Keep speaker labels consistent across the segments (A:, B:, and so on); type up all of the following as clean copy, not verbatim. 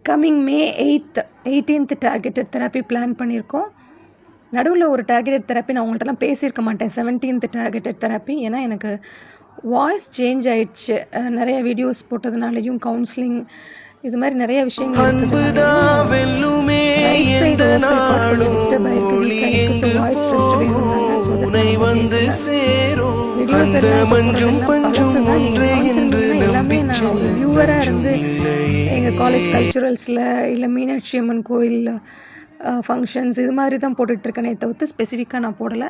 A: Coming மே 18th targeted therapy plan பண்ணியிருக்கோம். நடுவில் ஒரு டார்கெட்டட் தெரப்பி நான் உங்கள்கிட்டலாம் பேசியிருக்க மாட்டேன், 17th டார்கெட்டட் தெரப்பி. ஏன்னா எனக்கு வாய்ஸ் சேஞ்ச் ஆயிடுச்சு, நிறைய வீடியோஸ் போட்டதுனாலையும் கவுன்சிலிங் இது மாதிரி நிறைய விஷயங்கள் வியூவராக இருந்து எங்கள் காலேஜ் கல்ச்சுரல்ஸில் இல்லை மீனாட்சி அம்மன் கோயில் ஃபங்க்ஷன்ஸ் இது மாதிரி தான் போட்டுட்ருக்கேனே தவிர்த்து ஸ்பெசிஃபிக்காக நான் போடலை.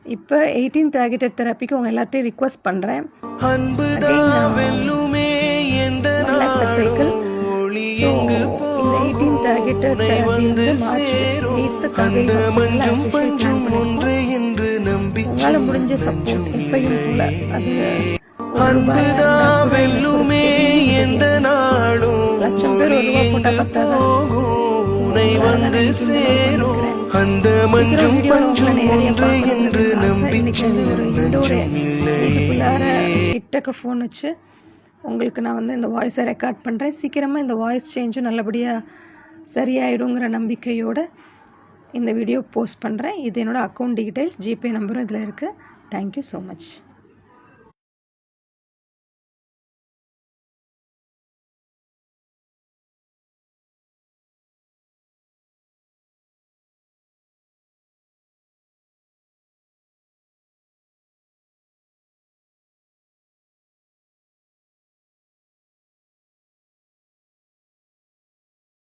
A: இப்போ 18th டார்கெட்டட் தெரப்பிக்கு உங்கள் எல்லார்ட்டையும் ரிக்வஸ்ட் பண்ணுறேன். சைக்கிள் இந்த 18th டார்கெட்டட் தெரப்பி வந்து மார்ச் 8th உங்களால் முடிஞ்ச சப்போர்ட் எப்பையும் போல அது லட்சம் பேர் ஒரு ரூபா போட்டால் பத்தாதான். கிட்டக்க ஃபோன் வச்சு உங்களுக்கு நான் வந்து இந்த வாய்ஸை ரெக்கார்ட் பண்ணுறேன். சீக்கிரமாக இந்த வாய்ஸ் சேஞ்சும் நல்லபடியாக சரியாயிடுங்கிற நம்பிக்கையோடு இந்த வீடியோ போஸ்ட் பண்ணுறேன். இது என்னோடய அக்கௌண்ட் டீட்டெயில்ஸ், ஜிபே நம்பரும் இதில் இருக்குது. Thank you so much.